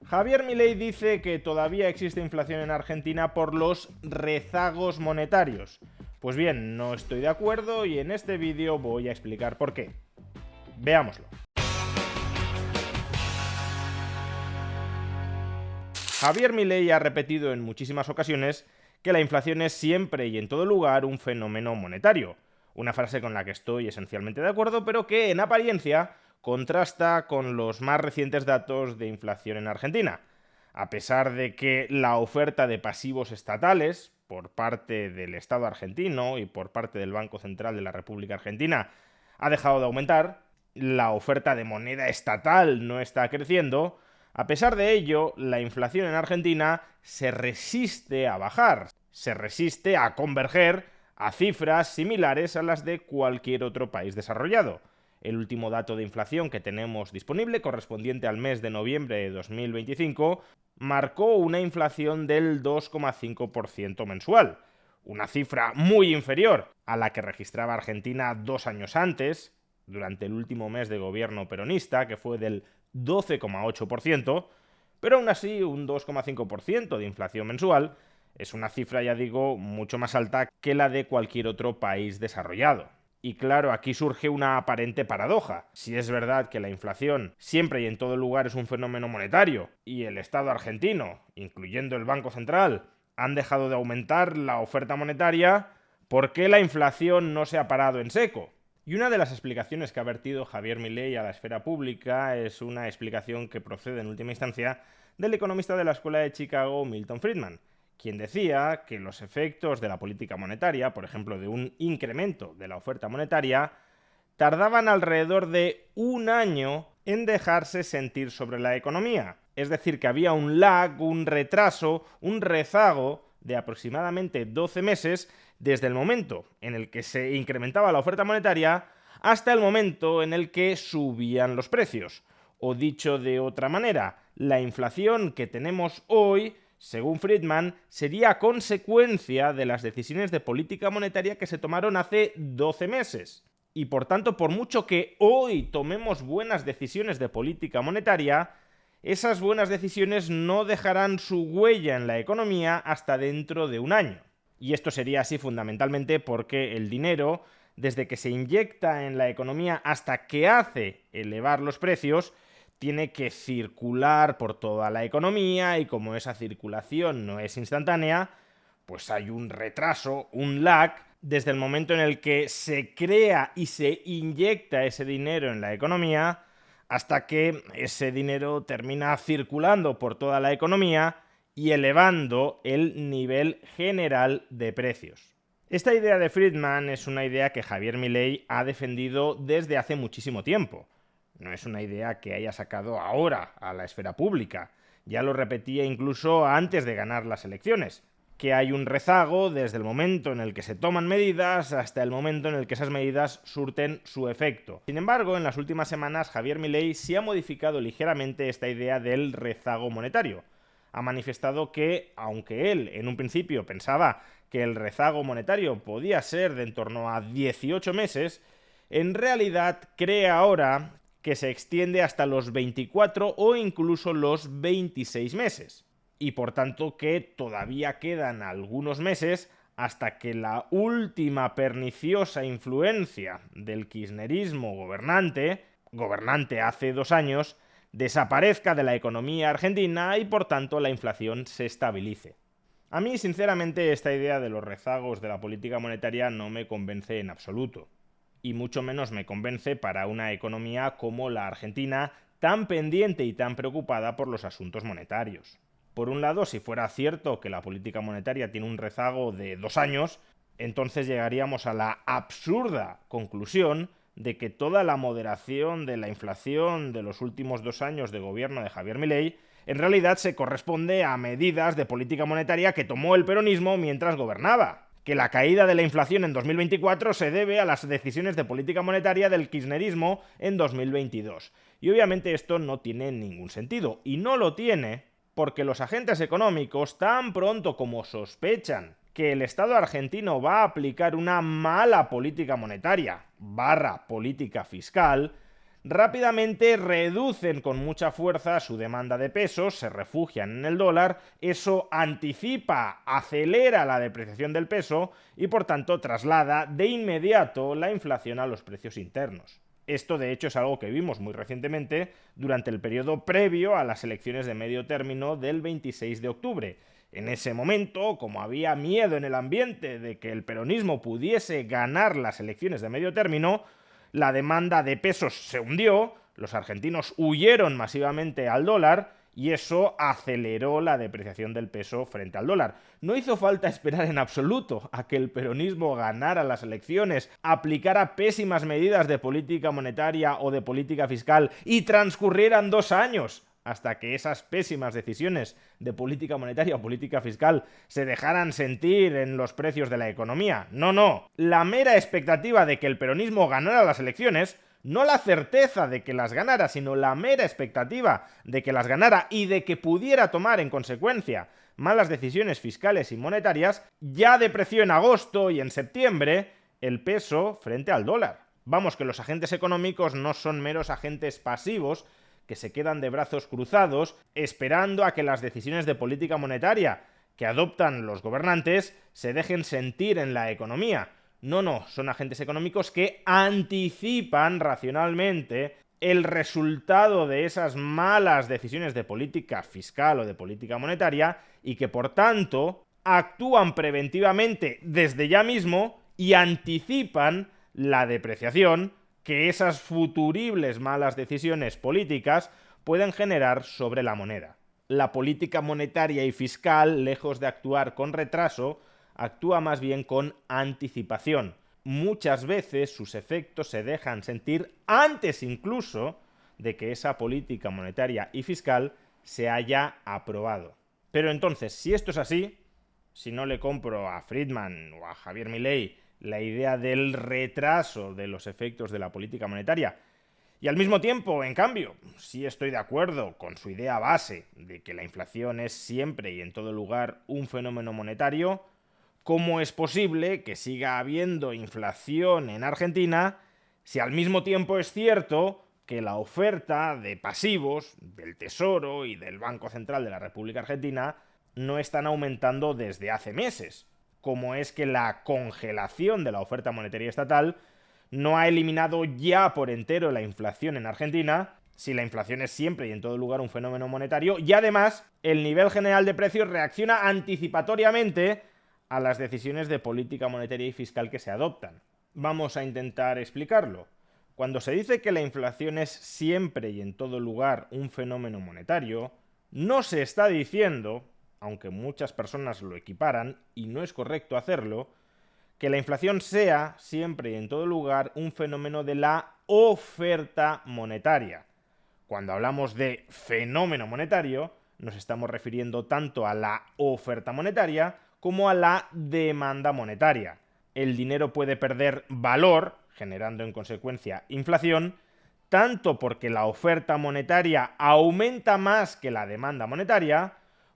Javier Milei dice que todavía existe inflación en Argentina por los rezagos monetarios. Pues bien, no estoy de acuerdo y en este vídeo voy a explicar por qué. Veámoslo. Javier Milei ha repetido en muchísimas ocasiones que la inflación es siempre y en todo lugar un fenómeno monetario. Una frase con la que estoy esencialmente de acuerdo, pero que en apariencia contrasta con los más recientes datos de inflación en Argentina. A pesar de que la oferta de pasivos estatales por parte del Estado argentino y por parte del Banco Central de la República Argentina ha dejado de aumentar, la oferta de moneda estatal no está creciendo. A pesar de ello, la inflación en Argentina se resiste a bajar, se resiste a converger a cifras similares a las de cualquier otro país desarrollado. El último dato de inflación que tenemos disponible, correspondiente al mes de noviembre de 2025, marcó una inflación del 2,5% mensual, una cifra muy inferior a la que registraba Argentina 2 años antes, durante el último mes de gobierno peronista, que fue del 12,8%, pero aún así un 2,5% de inflación mensual es una cifra, ya digo, mucho más alta que la de cualquier otro país desarrollado. Y claro, aquí surge una aparente paradoja. Si es verdad que la inflación siempre y en todo lugar es un fenómeno monetario, y el Estado argentino, incluyendo el Banco Central, han dejado de aumentar la oferta monetaria, ¿por qué la inflación no se ha parado en seco? Y una de las explicaciones que ha vertido Javier Milei a la esfera pública es una explicación que procede en última instancia del economista de la Escuela de Chicago, Milton Friedman, quien decía que los efectos de la política monetaria, por ejemplo de un incremento de la oferta monetaria, tardaban alrededor de un año en dejarse sentir sobre la economía. Es decir, que había un lag, un retraso, un rezago de aproximadamente 12 meses desde el momento en el que se incrementaba la oferta monetaria hasta el momento en el que subían los precios. O dicho de otra manera, la inflación que tenemos hoy, según Friedman, sería consecuencia de las decisiones de política monetaria que se tomaron hace 12 meses. Y por tanto, por mucho que hoy tomemos buenas decisiones de política monetaria, esas buenas decisiones no dejarán su huella en la economía hasta dentro de un año. Y esto sería así fundamentalmente porque el dinero, desde que se inyecta en la economía hasta que hace elevar los precios, tiene que circular por toda la economía, y como esa circulación no es instantánea, pues hay un retraso, un lag, desde el momento en el que se crea y se inyecta ese dinero en la economía hasta que ese dinero termina circulando por toda la economía y elevando el nivel general de precios. Esta idea de Friedman es una idea que Javier Milei ha defendido desde hace muchísimo tiempo. No es una idea que haya sacado ahora a la esfera pública. Ya lo repetía incluso antes de ganar las elecciones, que hay un rezago desde el momento en el que se toman medidas hasta el momento en el que esas medidas surten su efecto. Sin embargo, en las últimas semanas Javier Milei sí ha modificado ligeramente esta idea del rezago monetario. Ha manifestado que, aunque él en un principio pensaba que el rezago monetario podía ser de en torno a 18 meses, en realidad cree ahora que se extiende hasta los 24 o incluso los 26 meses. Y por tanto que todavía quedan algunos meses hasta que la última perniciosa influencia del kirchnerismo gobernante hace 2 años, desaparezca de la economía argentina y por tanto la inflación se estabilice. A mí, sinceramente, esta idea de los rezagos de la política monetaria no me convence en absoluto. Y mucho menos me convence para una economía como la Argentina, tan pendiente y tan preocupada por los asuntos monetarios. Por un lado, si fuera cierto que la política monetaria tiene un rezago de 2 años, entonces llegaríamos a la absurda conclusión de que toda la moderación de la inflación de los últimos 2 años de gobierno de Javier Milei en realidad se corresponde a medidas de política monetaria que tomó el peronismo mientras gobernaba. Que la caída de la inflación en 2024 se debe a las decisiones de política monetaria del kirchnerismo en 2022. Y obviamente esto no tiene ningún sentido. Y no lo tiene porque los agentes económicos, tan pronto como sospechan que el Estado argentino va a aplicar una mala política monetaria / política fiscal, rápidamente reducen con mucha fuerza su demanda de pesos, se refugian en el dólar, eso anticipa, acelera la depreciación del peso y por tanto traslada de inmediato la inflación a los precios internos. Esto de hecho es algo que vimos muy recientemente durante el periodo previo a las elecciones de medio término del 26 de octubre. En ese momento, como había miedo en el ambiente de que el peronismo pudiese ganar las elecciones de medio término, la demanda de pesos se hundió, los argentinos huyeron masivamente al dólar y eso aceleró la depreciación del peso frente al dólar. No hizo falta esperar en absoluto a que el peronismo ganara las elecciones, aplicara pésimas medidas de política monetaria o de política fiscal y transcurrieran 2 años hasta que esas pésimas decisiones de política monetaria o política fiscal se dejaran sentir en los precios de la economía. No. La mera expectativa de que el peronismo ganara las elecciones, no la certeza de que las ganara, sino la mera expectativa de que las ganara y de que pudiera tomar en consecuencia malas decisiones fiscales y monetarias, ya depreció en agosto y en septiembre el peso frente al dólar. Vamos, que los agentes económicos no son meros agentes pasivos que se quedan de brazos cruzados esperando a que las decisiones de política monetaria que adoptan los gobernantes se dejen sentir en la economía. No, son agentes económicos que anticipan racionalmente el resultado de esas malas decisiones de política fiscal o de política monetaria y que por tanto actúan preventivamente desde ya mismo y anticipan la depreciación que esas futuribles malas decisiones políticas pueden generar sobre la moneda. La política monetaria y fiscal, lejos de actuar con retraso, actúa más bien con anticipación. Muchas veces sus efectos se dejan sentir antes incluso de que esa política monetaria y fiscal se haya aprobado. Pero entonces, si esto es así, si no le compro a Friedman o a Javier Milei la idea del retraso de los efectos de la política monetaria, y al mismo tiempo, en cambio, sí estoy de acuerdo con su idea base de que la inflación es siempre y en todo lugar un fenómeno monetario, ¿cómo es posible que siga habiendo inflación en Argentina si al mismo tiempo es cierto que la oferta de pasivos del Tesoro y del Banco Central de la República Argentina no están aumentando desde hace meses? Como es que la congelación de la oferta monetaria estatal no ha eliminado ya por entero la inflación en Argentina, si la inflación es siempre y en todo lugar un fenómeno monetario, y además el nivel general de precios reacciona anticipatoriamente a las decisiones de política monetaria y fiscal que se adoptan. Vamos a intentar explicarlo. Cuando se dice que la inflación es siempre y en todo lugar un fenómeno monetario, no se está diciendo, aunque muchas personas lo equiparan, y no es correcto hacerlo, que la inflación sea siempre y en todo lugar un fenómeno de la oferta monetaria. Cuando hablamos de fenómeno monetario, nos estamos refiriendo tanto a la oferta monetaria como a la demanda monetaria. El dinero puede perder valor, generando en consecuencia inflación, tanto porque la oferta monetaria aumenta más que la demanda monetaria,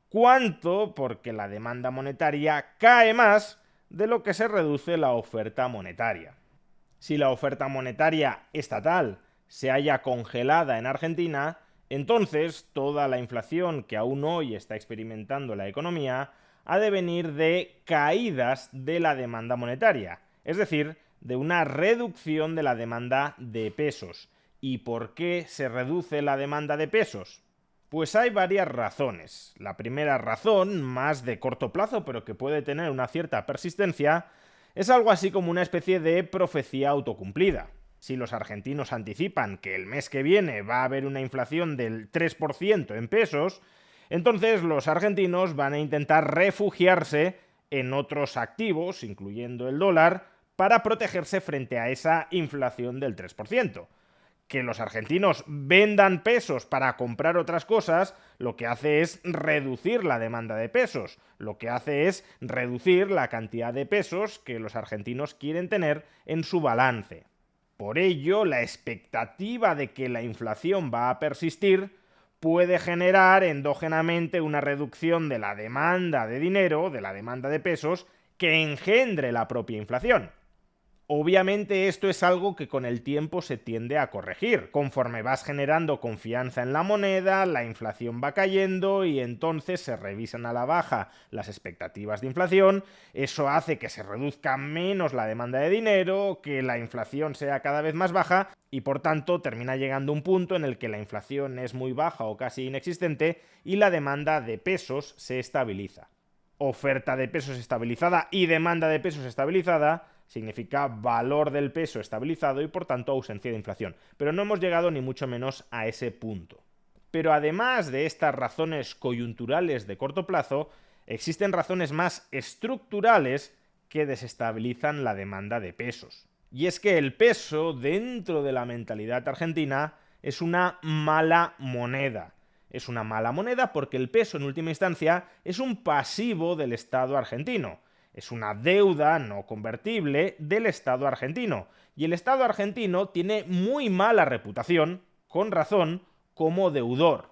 cuanto porque la demanda monetaria cae más de lo que se reduce la oferta monetaria. Si la oferta monetaria estatal se halla congelada en Argentina, entonces toda la inflación que aún hoy está experimentando la economía ha de venir de caídas de la demanda monetaria, es decir, de una reducción de la demanda de pesos. ¿Y por qué se reduce la demanda de pesos? Pues hay varias razones. La primera razón, más de corto plazo, pero que puede tener una cierta persistencia, es algo así como una especie de profecía autocumplida. Si los argentinos anticipan que el mes que viene va a haber una inflación del 3% en pesos, entonces los argentinos van a intentar refugiarse en otros activos, incluyendo el dólar, para protegerse frente a esa inflación del 3%. Que los argentinos vendan pesos para comprar otras cosas, lo que hace es reducir la demanda de pesos, lo que hace es reducir la cantidad de pesos que los argentinos quieren tener en su balance. Por ello, la expectativa de que la inflación va a persistir puede generar endógenamente una reducción de la demanda de dinero, de la demanda de pesos, que engendre la propia inflación. Obviamente esto es algo que con el tiempo se tiende a corregir. Conforme vas generando confianza en la moneda, la inflación va cayendo y entonces se revisan a la baja las expectativas de inflación. Eso hace que se reduzca menos la demanda de dinero, que la inflación sea cada vez más baja y por tanto termina llegando un punto en el que la inflación es muy baja o casi inexistente y la demanda de pesos se estabiliza. Oferta de pesos estabilizada y demanda de pesos estabilizada significa valor del peso estabilizado y por tanto ausencia de inflación. Pero no hemos llegado ni mucho menos a ese punto. Pero además de estas razones coyunturales de corto plazo, existen razones más estructurales que desestabilizan la demanda de pesos. Y es que el peso, dentro de la mentalidad argentina, es una mala moneda. Es una mala moneda porque el peso, en última instancia, es un pasivo del Estado argentino. Es una deuda no convertible del Estado argentino. Y el Estado argentino tiene muy mala reputación, con razón, como deudor.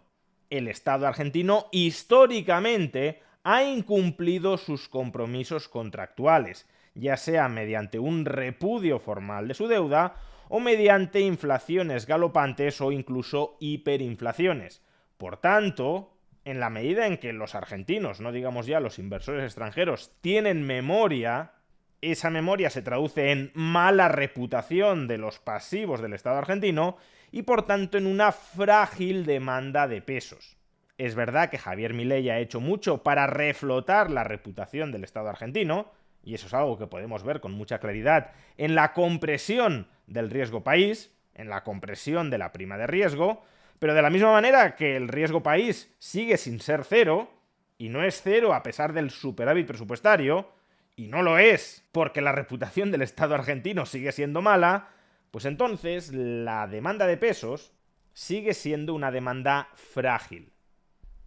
El Estado argentino históricamente ha incumplido sus compromisos contractuales, ya sea mediante un repudio formal de su deuda o mediante inflaciones galopantes o incluso hiperinflaciones. Por tanto, en la medida en que los argentinos, no digamos ya los inversores extranjeros, tienen memoria, esa memoria se traduce en mala reputación de los pasivos del Estado argentino y por tanto en una frágil demanda de pesos. Es verdad que Javier Milei ha hecho mucho para reflotar la reputación del Estado argentino, y eso es algo que podemos ver con mucha claridad en la compresión del riesgo país, en la compresión de la prima de riesgo, pero de la misma manera que el riesgo país sigue sin ser cero, y no es cero a pesar del superávit presupuestario, y no lo es porque la reputación del Estado argentino sigue siendo mala, pues entonces la demanda de pesos sigue siendo una demanda frágil.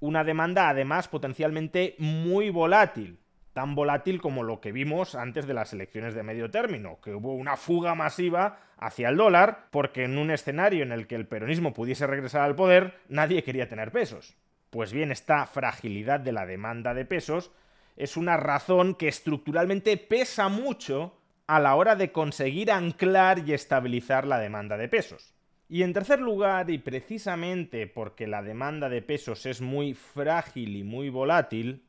Una demanda además potencialmente muy volátil, tan volátil como lo que vimos antes de las elecciones de medio término, que hubo una fuga masiva hacia el dólar, porque en un escenario en el que el peronismo pudiese regresar al poder, nadie quería tener pesos. Pues bien, esta fragilidad de la demanda de pesos es una razón que estructuralmente pesa mucho a la hora de conseguir anclar y estabilizar la demanda de pesos. Y en tercer lugar, y precisamente porque la demanda de pesos es muy frágil y muy volátil,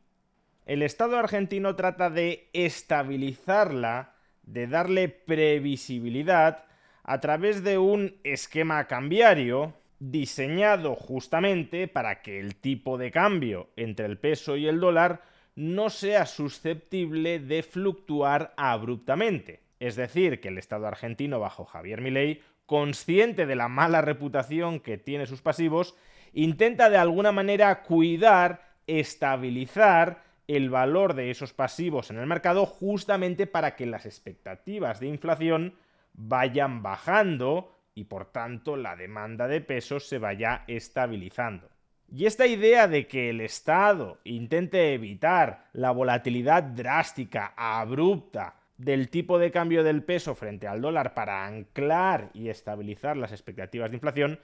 el Estado argentino trata de estabilizarla, de darle previsibilidad a través de un esquema cambiario diseñado justamente para que el tipo de cambio entre el peso y el dólar no sea susceptible de fluctuar abruptamente. Es decir, que el Estado argentino bajo Javier Milei, consciente de la mala reputación que tiene sus pasivos, intenta de alguna manera cuidar, estabilizar el valor de esos pasivos en el mercado justamente para que las expectativas de inflación vayan bajando y por tanto la demanda de pesos se vaya estabilizando. Y esta idea de que el Estado intente evitar la volatilidad drástica, abrupta, del tipo de cambio del peso frente al dólar para anclar y estabilizar las expectativas de inflación,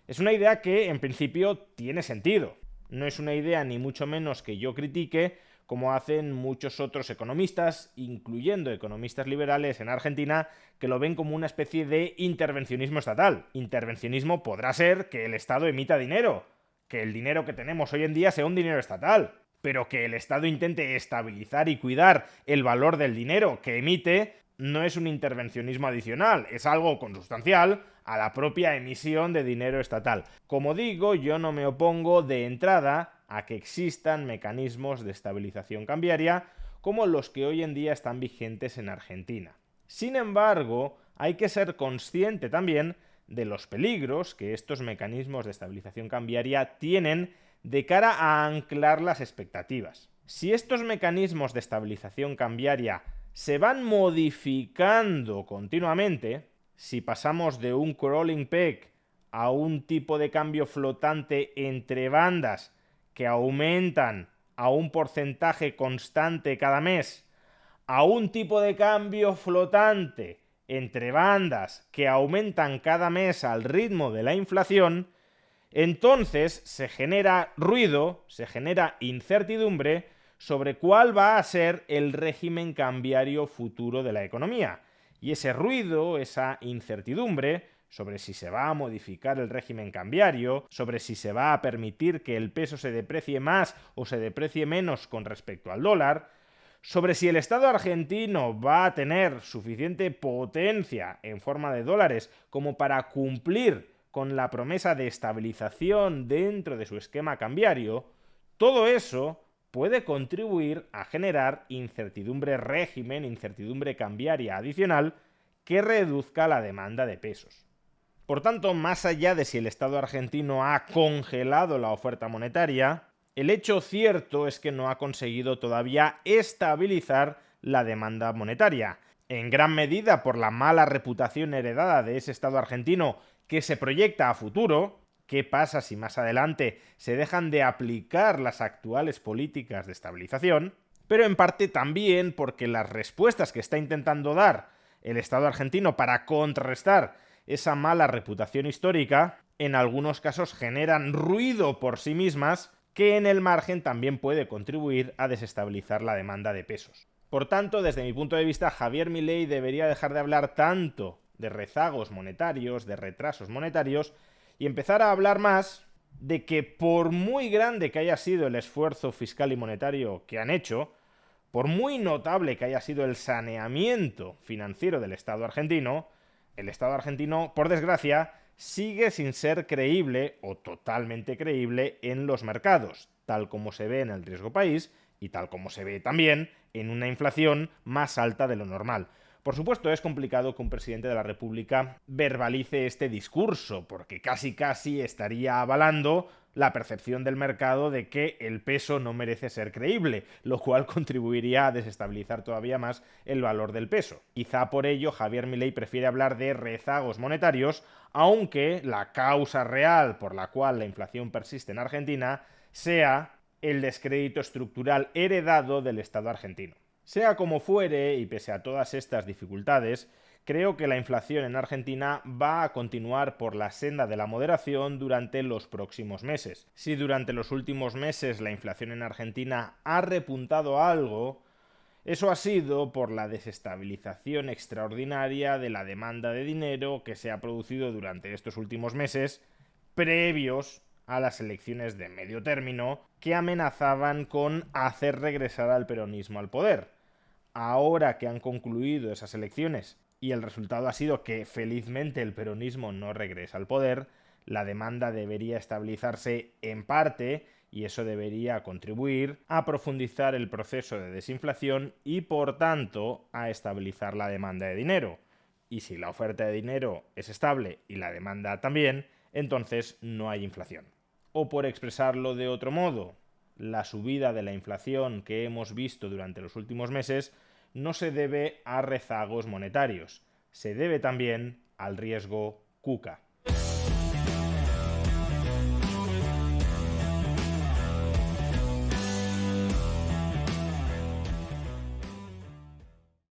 es una idea que en principio tiene sentido. No es una idea ni mucho menos que yo critique, como hacen muchos otros economistas, incluyendo economistas liberales en Argentina, que lo ven como una especie de intervencionismo estatal. Intervencionismo podrá ser que el Estado emita dinero, que el dinero que tenemos hoy en día sea un dinero estatal, pero que el Estado intente estabilizar y cuidar el valor del dinero que emite no es un intervencionismo adicional, es algo consustancial a la propia emisión de dinero estatal. Como digo, yo no me opongo de entrada a que existan mecanismos de estabilización cambiaria como los que hoy en día están vigentes en Argentina. Sin embargo, hay que ser consciente también de los peligros que estos mecanismos de estabilización cambiaria tienen de cara a anclar las expectativas. Si estos mecanismos de estabilización cambiaria se van modificando continuamente, si pasamos de un crawling peg a un tipo de cambio flotante entre bandas que aumentan a un porcentaje constante cada mes, a un tipo de cambio flotante entre bandas que aumentan cada mes al ritmo de la inflación, entonces se genera ruido, se genera incertidumbre sobre cuál va a ser el régimen cambiario futuro de la economía. Y ese ruido, esa incertidumbre sobre si se va a modificar el régimen cambiario, sobre si se va a permitir que el peso se deprecie más o se deprecie menos con respecto al dólar, sobre si el Estado argentino va a tener suficiente potencia en forma de dólares como para cumplir con la promesa de estabilización dentro de su esquema cambiario, todo eso puede contribuir a generar incertidumbre régimen, incertidumbre cambiaria adicional que reduzca la demanda de pesos. Por tanto, más allá de si el Estado argentino ha congelado la oferta monetaria, el hecho cierto es que no ha conseguido todavía estabilizar la demanda monetaria, en gran medida por la mala reputación heredada de ese Estado argentino que se proyecta a futuro. ¿Qué pasa si más adelante se dejan de aplicar las actuales políticas de estabilización? Pero en parte también porque las respuestas que está intentando dar el Estado argentino para contrarrestar esa mala reputación histórica, en algunos casos generan ruido por sí mismas que en el margen también puede contribuir a desestabilizar la demanda de pesos. Por tanto, desde mi punto de vista, Javier Milei debería dejar de hablar tanto de rezagos monetarios, de retrasos monetarios, y empezar a hablar más de que por muy grande que haya sido el esfuerzo fiscal y monetario que han hecho, por muy notable que haya sido el saneamiento financiero del Estado argentino, el Estado argentino, por desgracia, sigue sin ser creíble o totalmente creíble en los mercados, tal como se ve en el riesgo país y tal como se ve también en una inflación más alta de lo normal. Por supuesto, es complicado que un presidente de la República verbalice este discurso, porque casi estaría avalando la percepción del mercado de que el peso no merece ser creíble, lo cual contribuiría a desestabilizar todavía más el valor del peso. Quizá por ello Javier Milei prefiere hablar de rezagos monetarios, aunque la causa real por la cual la inflación persiste en Argentina sea el descrédito estructural heredado del Estado argentino. Sea como fuere, y pese a todas estas dificultades, creo que la inflación en Argentina va a continuar por la senda de la moderación durante los próximos meses. Si durante los últimos meses la inflación en Argentina ha repuntado algo, eso ha sido por la desestabilización extraordinaria de la demanda de dinero que se ha producido durante estos últimos meses, previos a las elecciones de medio término, que amenazaban con hacer regresar al peronismo al poder. Ahora que han concluido esas elecciones y el resultado ha sido que felizmente el peronismo no regresa al poder, la demanda debería estabilizarse en parte y eso debería contribuir a profundizar el proceso de desinflación y por tanto a estabilizar la demanda de dinero. Y si la oferta de dinero es estable y la demanda también, entonces no hay inflación. O por expresarlo de otro modo, la subida de la inflación que hemos visto durante los últimos meses no se debe a rezagos monetarios, se debe también al riesgo KUKA.